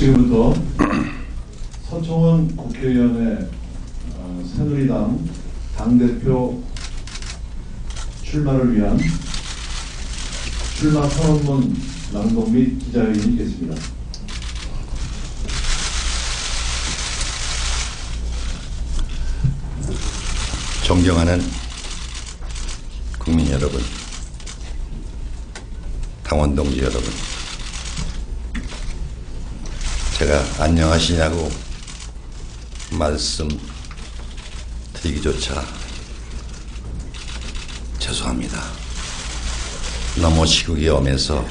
지금부터 서청원 국회의원의 새누리당 당대표 출마를 위한 출마 선언문 낭독 및 기자회견이 있겠습니다. 존경하는 국민 여러분, 당원 동지 여러분, 제가 안녕하시냐고 말씀드리기조차 죄송합니다. 너무 시국이 엄해서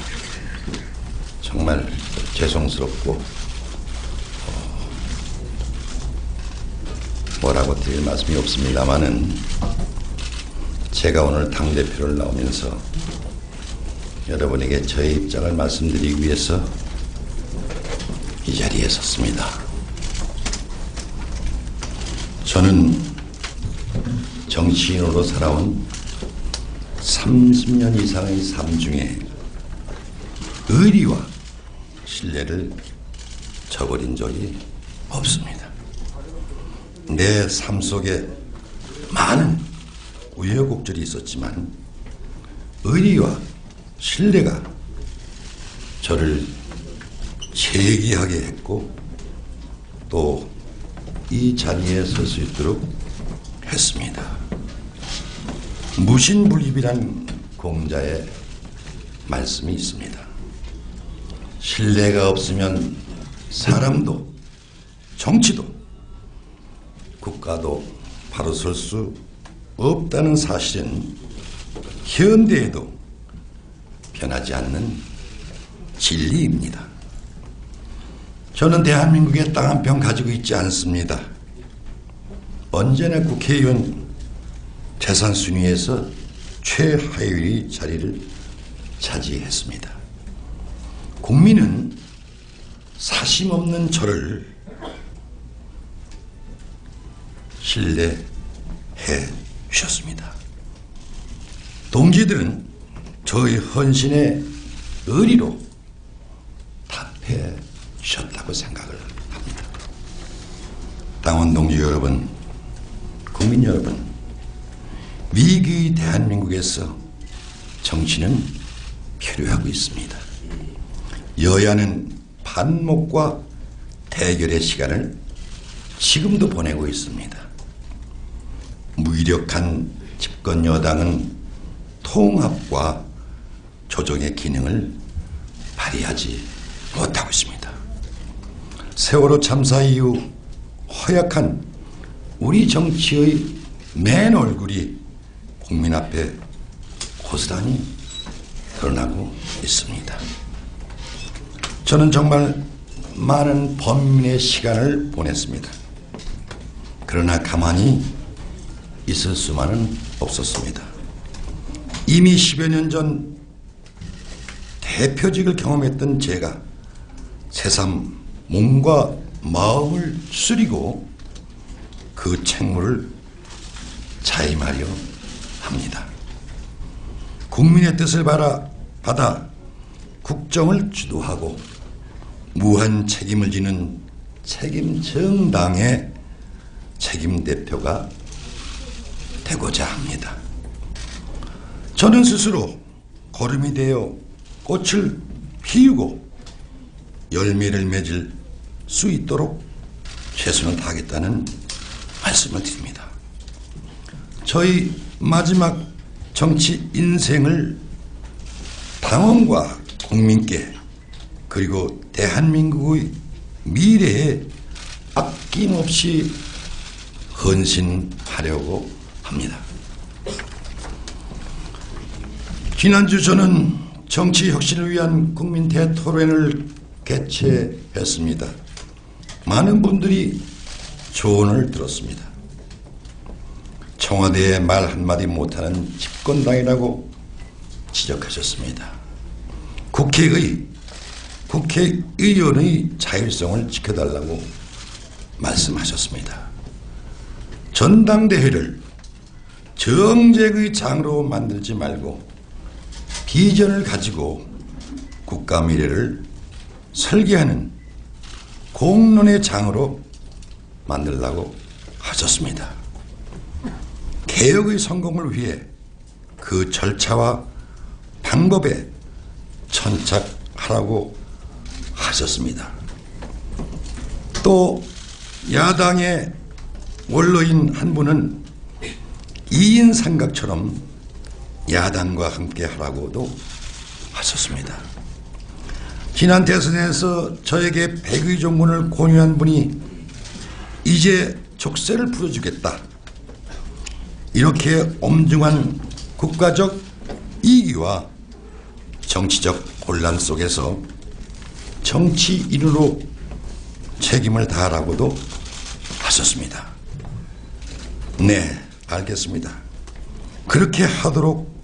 정말 죄송스럽고 뭐라고 드릴 말씀이 없습니다마는 제가 오늘 당대표를 나오면서 여러분에게 저의 입장을 말씀드리기 위해서 이 자리에 섰습니다. 저는 정치인으로 살아온 30년 이상의 삶 중에 의리와 신뢰를 저버린 적이 없습니다. 내 삶 속에 많은 우여곡절이 있었지만 의리와 신뢰가 저를 재기하게 했고 또 이 자리에 설 수 있도록 했습니다. 무신불립이란 공자의 말씀이 있습니다. 신뢰가 없으면 사람도 정치도 국가도 바로 설 수 없다는 사실은 현대에도 변하지 않는 진리입니다. 저는 대한민국에 땅 한 평 가지고 있지 않습니다. 언제나 국회의원 재산 순위에서 최하위 자리를 차지했습니다. 국민은 사심 없는 저를 신뢰해 주셨습니다. 동지들은 저의 헌신의 의리로 답해 주셨다고 생각을 합니다. 당원 동지 여러분, 국민 여러분, 위기의 대한민국에서 정치는 필요하고 있습니다. 여야는 반목과 대결의 시간을 지금도 보내고 있습니다. 무기력한 집권 여당은 통합과 조정의 기능을 발휘하지 못하고 있습니다. 세월호 참사 이후 허약한 우리 정치의 맨 얼굴이 국민 앞에 고스란히 드러나고 있습니다. 저는 정말 많은 범민의 시간을 보냈습니다. 그러나 가만히 있을 수만은 없었습니다. 이미 10여 년 전 대표직을 경험했던 제가 새삼 몸과 마음을 추스리고 그 책무를 자임하려 합니다. 국민의 뜻을 받아 국정을 주도하고 무한 책임을 지는 책임 정당의 책임 대표가 되고자 합니다. 저는 스스로 거름이 되어 꽃을 피우고 열매를 맺을 수 있도록 최선을 다하겠다는 말씀을 드립니다. 저희 마지막 정치 인생을 당원과 국민께 그리고 대한민국의 미래에 아낌없이 헌신하려고 합니다. 지난주 저는 정치 혁신을 위한 국민 대토론을 개최했습니다. 많은 분들이 조언을 들었습니다. 청와대에 말 한마디 못하는 집권당이라고 지적하셨습니다. 국회의원의 자율성을 지켜달라고 말씀하셨습니다. 전당대회를 정쟁의 장으로 만들지 말고 비전을 가지고 국가 미래를 설계하는 공론의 장으로 만들라고 하셨습니다. 개혁의 성공을 위해 그 절차와 방법에 천착하라고 하셨습니다. 또 야당의 원로인 한 분은 2인 삼각처럼 야당과 함께 하라고도 하셨습니다. 지난 대선에서 저에게 백의 종군을 권유한 분이 이제 족쇄를 풀어주겠다, 이렇게 엄중한 국가적 이익과 정치적 혼란 속에서 정치인으로 책임을 다하라고도 하셨습니다. 네, 알겠습니다. 그렇게 하도록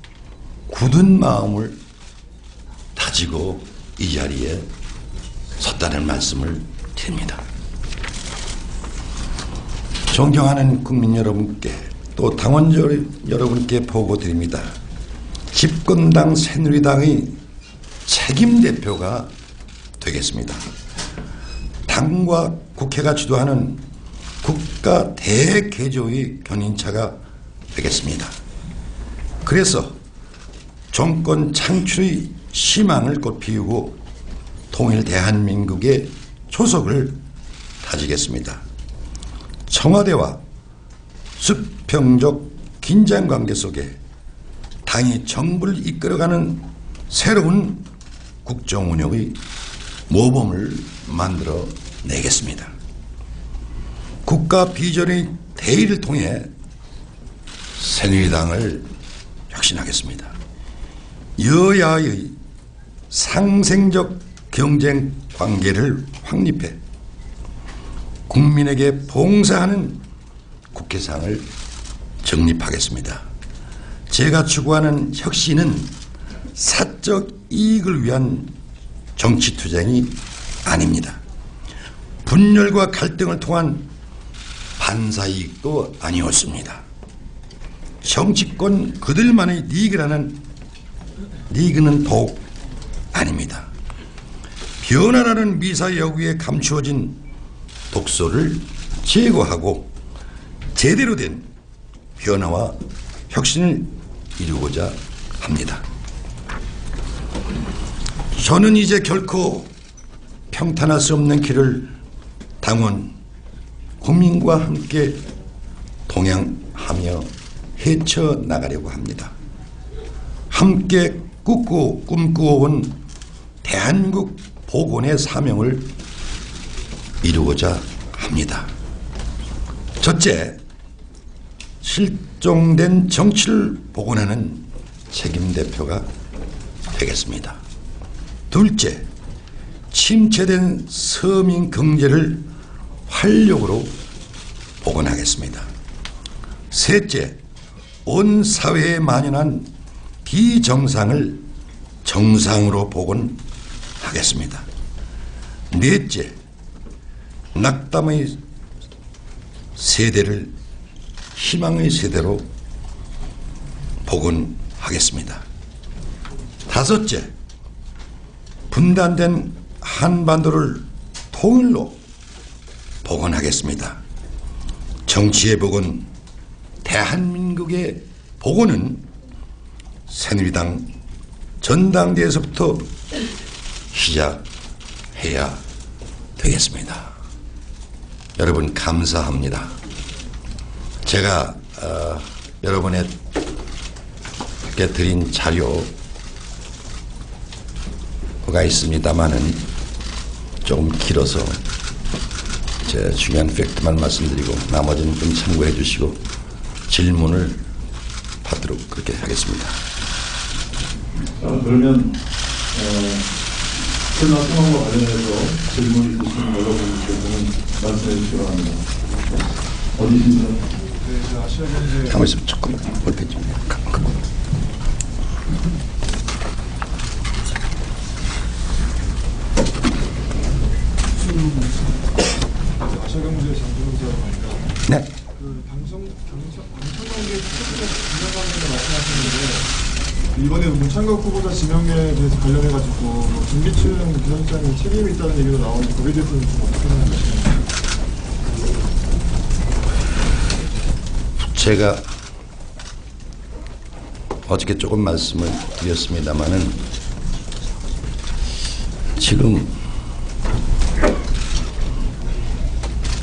굳은 마음을 다지고 이 자리에 섰다는 말씀을 드립니다. 존경하는 국민 여러분께, 또 당원 여러분께 보고드립니다. 집권당 새누리당의 책임대표가 되겠습니다. 당과 국회가 주도하는 국가 대개조의 견인차가 되겠습니다. 그래서 정권 창출의 희망을 꽃피우고 통일 대한민국의 초석을 다지겠습니다. 청와대와 수평적 긴장관계 속에 당이 정부를 이끌어가는 새로운 국정운영의 모범을 만들어 내겠습니다. 국가 비전의 대의를 통해 새누리당을 혁신하겠습니다. 여야의 상생적 경쟁 관계를 확립해 국민에게 봉사하는 국회상을 정립하겠습니다. 제가 추구하는 혁신은 사적 이익을 위한 정치투쟁이 아닙니다. 분열과 갈등을 통한 반사이익도 아니었습니다. 정치권 그들만의 리그는 더욱 아닙니다. 변화라는 미사 여구에 감추어진 독소를 제거하고 제대로 된 변화와 혁신을 이루고자 합니다. 저는 이제 결코 평탄할 수 없는 길을 당원, 국민과 함께 동행하며 헤쳐나가려고 합니다. 함께 꿈꾸어온 대한민국 복원의 사명을 이루고자 합니다. 첫째, 실종된 정치를 복원하는 책임대표가 되겠습니다. 둘째, 침체된 서민 경제를 활력으로 복원하겠습니다. 셋째, 온 사회에 만연한 비정상을 정상으로 복원하겠습니다. 넷째, 낙담의 세대를 희망의 세대로 복원하겠습니다. 다섯째, 분단된 한반도를 통일로 복원하겠습니다. 정치의 복원, 대한민국의 복원은 새누리당 전당대회에서부터 시작해야 되겠습니다. 여러분 감사합니다. 제가 여러분에게 드린 자료가 있습니다만은 조금 길어서 제 중요한 팩트만 말씀드리고 나머지는 좀 참고해 주시고 질문을 받도록 그렇게 하겠습니다. 그러면 코로나 상황과 관련해서 질문이 있으신 여러분께서는 말씀해 주시기 바랍니다. 어디신가요? 가만히 있으면 조금 볼펜 좀 아시아경제 장준호사라고 합니다. 네. 그 방청관계 수석과 긴장관계를 말씀하셨는데 이 이번에 문창덕 후보자 지명에 대해서 관련해가지고 뭐 김기춘 비서실장이 책임이 있다는 얘기도 나오는데 거기에 대해서는 좀 어떻게 생각하시나요? 제가 어저께 조금 말씀을 드렸습니다마는 지금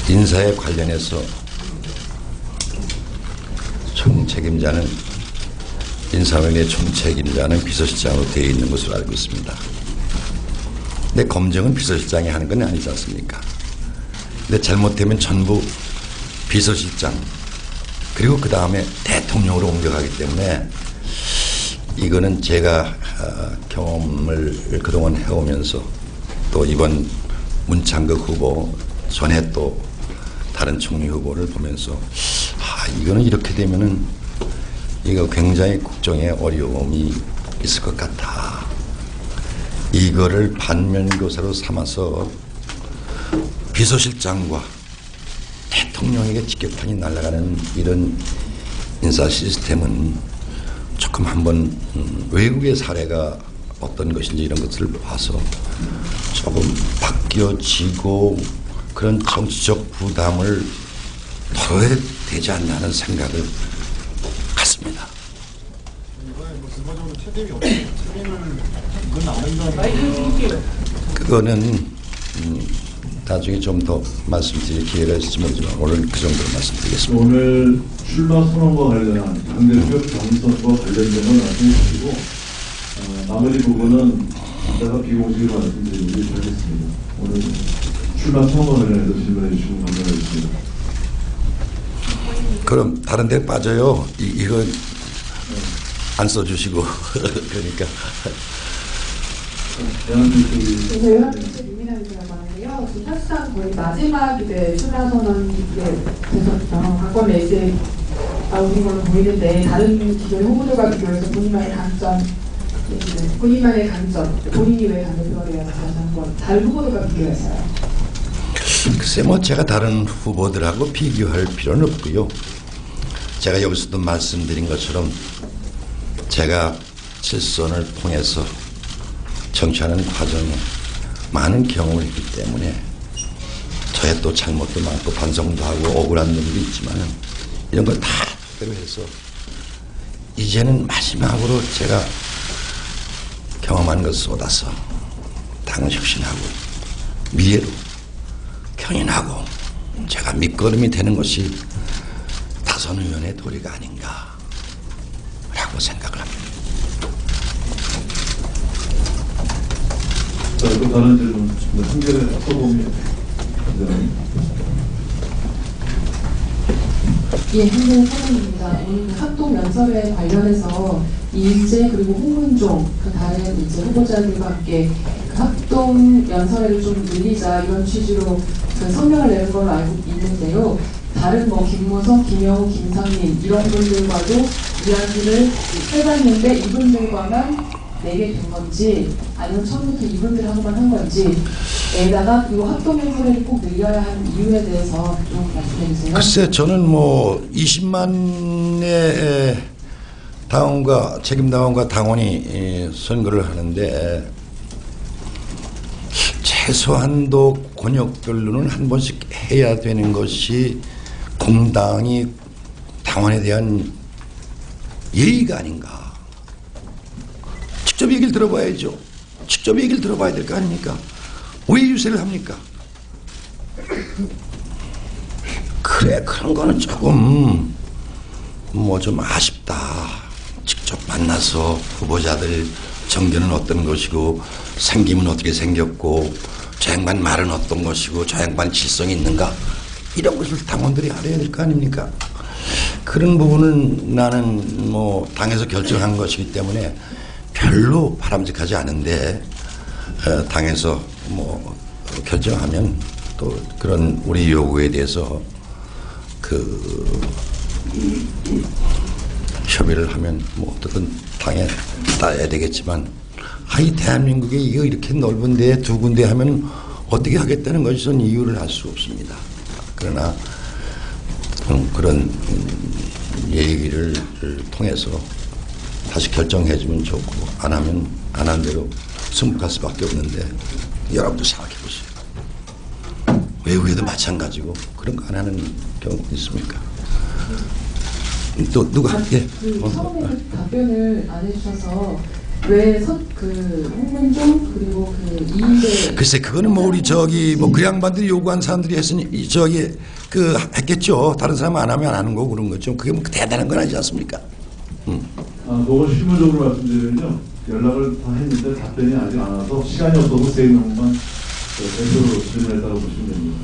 인사에 관련해서 총책임자는 인사위원회 총책임자는 비서실장으로 되어 있는 것으로 알고 있습니다. 근데 검증은 비서실장이 하는 건 아니지 않습니까? 근데 잘못되면 전부 비서실장 그리고 그 다음에 대통령으로 옮겨가기 때문에 이거는 제가 경험을 그동안 해오면서 또 이번 문창극 후보 전에 또 다른 총리 후보를 보면서 이거는 이렇게 되면은 이거 굉장히 국정에 어려움이 있을 것 같아. 이거를 반면교사로 삼아서 비서실장과 대통령에게 직격탄이 날아가는 이런 인사 시스템은 조금 한번 외국의 사례가 어떤 것인지 이런 것들을 봐서 조금 바뀌어지고 그런 정치적 부담을 덜어야 되지 않나 하는 생각을 갖습니다. 이번에 뭐 근본적으로 책임이 어떻게 책임을 이건 안 한다는 그거는 나중에 좀 더 말씀드릴 기회가 있으면 오늘 그 정도로 말씀드리겠습니다. 오늘 출마 선언과 관련한 당대표 경선과 관련된 건 나중에 주시고 나머지 부분은 제가 비공식으로 말씀드리도록 하겠습니다. 오늘 출마 선언과 관련해서 질문해 주시면 감사하겠습니다. 그럼 다른 데 빠져요. 이거 안 써주시고 그러니까. 유민환이라고 하는데요. 사실상 거의 마지막 출마 선언이 돼서 박범계 이제 나오는 걸로 보이는데 다른 기존 후보들과 비교해서 본인만의 강점, 본인이 왜 당대표가 되어야 하는 건 다른 후보들과 비교해서요. 글쎄 뭐 제가 다른 후보들하고 비교할 필요는 없고요. 제가 여기서도 말씀드린 것처럼 제가 실선을 통해서 정치하는 과정에 많은 경험을 했기 때문에 저의 또 잘못도 많고 반성도 하고 억울한 점도 있지만 이런 걸 다 그대로 해서 이제는 마지막으로 제가 경험한 것을 쏟아서 당 혁신하고 미래로 견인하고 제가 밑거름이 되는 것이 다선 의원의 도리가 아닌가라고 생각을 합니다. 자, 또 다른 질문 한결에 서범이 예, 한국 사람입니다. 오늘 합동 연설에 관련해서 이인재 그리고 홍문종 그 다른 이제 후보자들과 함께 그 합동 연설회를 좀 늘리자 이런 취지로 그 성명을 내는 걸로 알고 있는데요. 다른 뭐 김무성, 김영우, 김상민 이런 분들과도 이야기를 해봤는데 이분들과만 내게 된 건지 아니면 처음부터 이분들하고만 한 건지 에다가 이 합동연설회를 꼭 늘려야 하는 이유에 대해서 좀 말씀해 주세요. 글쎄 저는 뭐 20만의 당원과 책임당원과 당원이 선거를 하는데 최소한도 권역별로는 한 번씩 해야 되는 것이 공당이 당원에 대한 예의가 아닌가. 직접 얘기를 들어봐야죠. 직접 얘기를 들어봐야 될 거 아닙니까? 왜 유세를 합니까? 그래 그런 거는 조금 뭐 좀 아쉽다. 직접 만나서 후보자들 정견은 어떤 것이고 생김은 어떻게 생겼고 저 양반 말은 어떤 것이고 저 양반 질성이 있는가 이런 것을 당원들이 알아야 될 거 아닙니까? 그런 부분은 나는 뭐 당에서 결정한 것이기 때문에 별로 바람직하지 않은데 당에서 뭐 결정하면 또 그런 우리 요구에 대해서 그 협의를 하면 뭐 어떻든 당에 따야 되겠지만 이 대한민국에 이거 이렇게 넓은 데에 두 군데 하면 어떻게 하겠다는 것은 이유를 알 수 없습니다. 그러나 그런 얘기를 통해서 다시 결정해주면 좋고 안 하면 안 한 대로 승복할 수밖에 없는데 여러분도 생각해 보세요. 외국에도 마찬가지고 그런 거 안 하는 경우 있습니까? 또 누가 처음에 답변을 안 해주셔서 왜 홍문종 그리고 이인재 글쎄 그거는 뭐 우리 그 양반들이 요구한 사람들이 했으니 했겠죠. 다른 사람 안 하면 안 하는 거고 그런 거죠. 그게 뭐 대단한 건 아니지 않습니까? 그걸 실무적으로 말씀드리면요. 연락을 다 했는데 답변이 아직 안 와서 시간이 없어서 3명만 대표로 질문했다고 보시면 됩니다.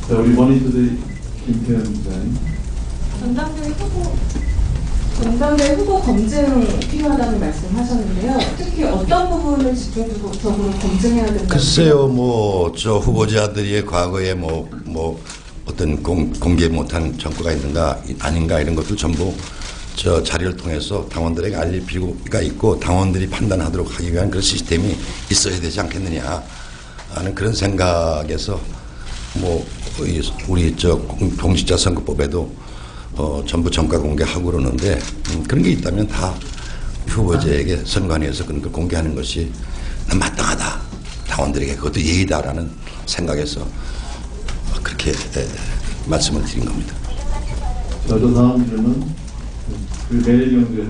자, 우리 머니투데이 김태현 기자님. 전당대 후보 검증 필요하다는 말씀하셨는데요. 특히 어떤 부분을 집중적으로 검증해야 된다고? 글쎄요, 후보자들이 과거에 어떤 공개 못한 정보가 있는가 아닌가 이런 것들 전부 자료를 통해서 당원들에게 알릴 필요가 있고 당원들이 판단하도록 하기 위한 그런 시스템이 있어야 되지 않겠느냐 하는 그런 생각에서 우리 공직자 선거법에도 전부 정가 공개하고 그러는데 그런 게 있다면 다 후보자에게 선관위에서 그런 걸 공개하는 것이 마땅하다. 당원들에게 그것도 예의다라는 생각에서 그렇게 말씀을 드린 겁니다. 저 다음 질문. 매일경제.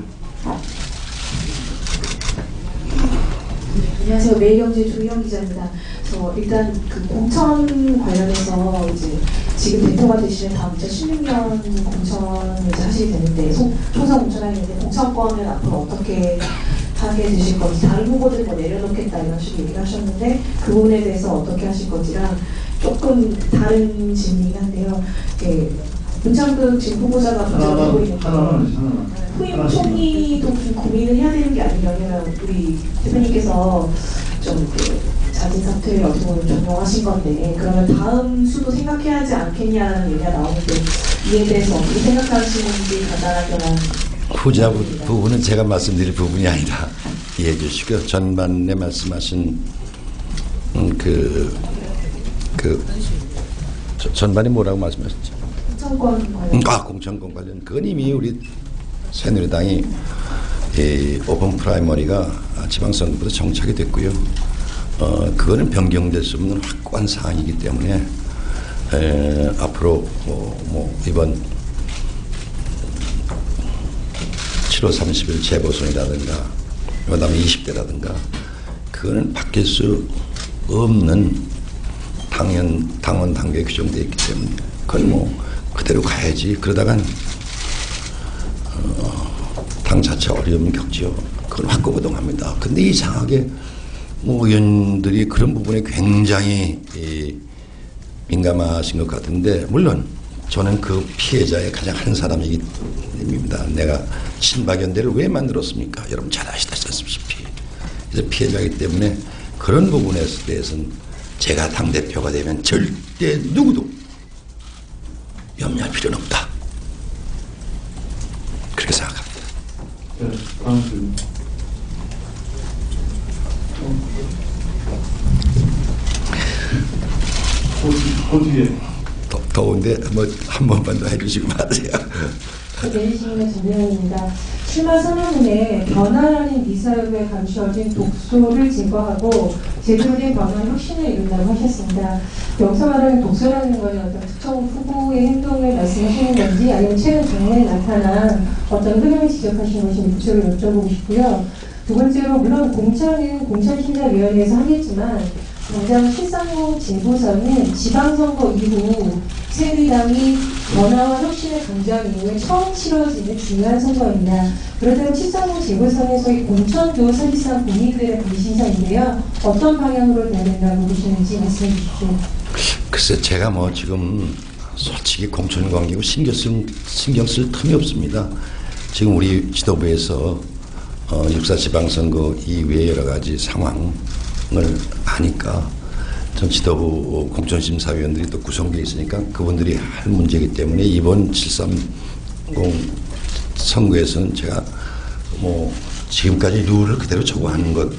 안녕하세요. 매일경제 조희영 기자입니다. 일단 공천 관련해서 지금 대표가 되시는 다음 2016년 공천을 하시게 되는데 총선 공천하겠는데 공천권을 앞으로 어떻게 하게 되실 건지 다른 후보들 내려놓겠다 이런 식으로 얘기를 하셨는데 그 부분에 대해서 어떻게 하실 건지랑 조금 다른 질문이긴 한데요. 문창극 지금 후보자가 문제가 되고 있는 후임 총리도 좀 고민을 해야 되는 게 아니냐. 왜냐면 우리 대표님께서 좀 자진 사퇴를 어떻게 보면 종용하신 건데 그러면 다음 수도 생각해야 하지 않겠냐는 얘기가 나오는데 이에 대해서 어떻게 생각하시는지 간단하게만. 후자 부분은 제가 말씀드릴 부분이 아니라 이해해 주시고요. 전반에 말씀하신 전반이 뭐라고 말씀하셨죠? 공천권 관련. 공천권 관련. 그건 이미 우리 새누리당이 오픈 프라이머리가 지방선거부터 정착이 됐고요. 그거는 변경될 수 없는 확고한 사항이기 때문에 앞으로 이번 7월 30일 재보선이라든가 그다음에 20대라든가 그거는 바뀔 수 없는 당원 단계에 규정되어 있기 때문에 그건 그대로 가야지. 그러다간 당 자체 어려움을 겪지요. 그건 확고부동합니다. 근데 이상하게 의원들이 그런 부분에 굉장히 민감하신 것 같은데 물론 저는 그 피해자의 가장 한 사람입니다. 내가 친박연대를 왜 만들었습니까? 여러분 잘 아시다시피 그래서 피해자이기 때문에 그런 부분에 대해서는 제가 당대표가 되면 절대 누구도 염려할 필요는 없다. 그렇게 생각합니다. 네, 다음 질문. 뒤에. 더운데 한 번만 더 해주시고 마세요. 내리시는 전명입니다. 출마 선언 후에 변화라는 미사역에 감추어진 독소를 제거하고 제대로 된 변화 혁신을 이룬다고 하셨습니다. 여기서 말하는 독소라는 것은 어떤 특정 후보의 행동을 말씀하시는 건지 아니면 최근 장면에 나타난 어떤 흐름을 지적하시는 것인지 구체적으로 여쭤보고 싶고요. 두 번째로 물론 공천은 공천심사위원회에서 하겠지만 당장 730 재보선은 지방선거 이후 새누리당이 변화와 혁신을 강조한 이후에 처음 치러지는 중요한 선거입니다. 그렇다면 730 재보선에서의 공천도 사실상 국민들의 관심사인데요. 어떤 방향으로 돼야 된다고 보시는지 말씀해 주십시오. 글쎄 제가 지금 솔직히 공천 관계고 신경 쓸 틈이 없습니다. 지금 우리 지도부에서 6.4 지방선거 이외의 여러 가지 상황을 아니까 전 지도부 공천심사위원들이 또 구성되어 있으니까 그분들이 할 문제이기 때문에 이번 730 선거에서는 제가 지금까지 룰을 그대로 적용하는 것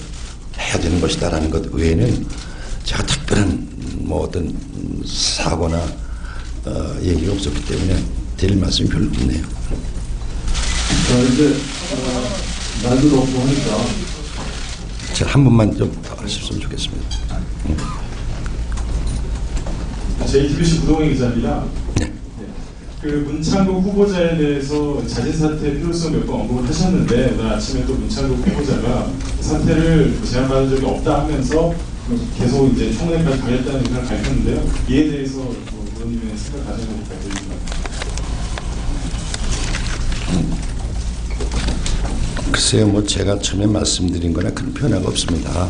해야 되는 것이다라는 것 외에는 제가 특별한 어떤 사고나 얘기가 없었기 때문에 드릴 말씀이 별로 없네요. 자, 이제 날도 덥고 하니까 제가 한 번만 좀 더 하셨으면 좋겠습니다. JTBC 구동희 기자입니다. 네. 그 문창국 후보자에 대해서 자진 사퇴 필요성 몇 번 언급을 하셨는데 오늘 아침에 또 문창국 후보자가 사퇴를 제안받은 적이 없다 하면서 계속 이제 총회까지 가겠다는 의사를 밝혔는데요. 이에 대해서 의원님의 생각 가지고 부탁드립니다. 글쎄요, 뭐 제가 처음에 말씀드린 거나 큰 변화가 없습니다.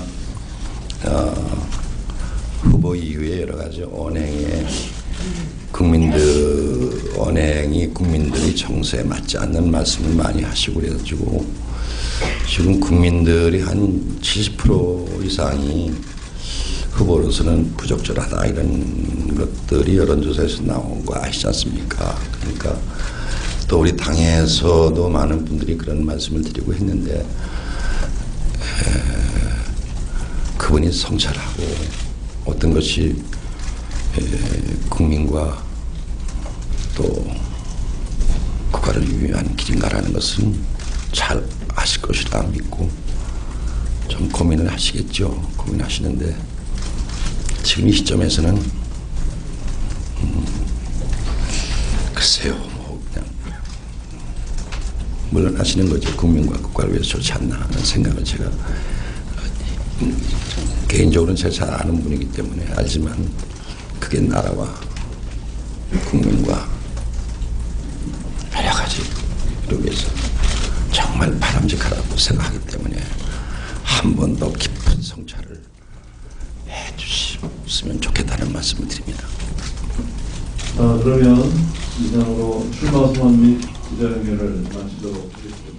후보 이후에 여러 가지 언행에 언행이 국민들이 정서에 맞지 않는 말씀을 많이 하시고 그래가지고 지금 국민들이 한 70% 이상이 후보로서는 부적절하다 이런 것들이 여론조사에서 나온 거 아시지 않습니까? 그러니까 또 우리 당에서도 많은 분들이 그런 말씀을 드리고 했는데 그분이 성찰하고 어떤 것이 국민과 또 국가를 위한 길인가라는 것은 잘 아실 것이라 믿고 좀 고민을 하시겠죠. 고민하시는데 지금 이 시점에서는 글쎄요, 뭐 그냥 물러나시는 거죠. 국민과 국가를 위해서 좋지 않나 하는 생각을 제가 개인적으로는 제가 잘 아는 분이기 때문에 알지만 그게 나라와 국민과 여러 가지를 위해서 정말 바람직하다고 생각하기 때문에 한 번 더 깊은 성찰을 해주셨으면 좋겠다는 말씀을 드립니다. 그러면 이상으로 출마 소환 및 기자회견을 마치도록 하겠습니다.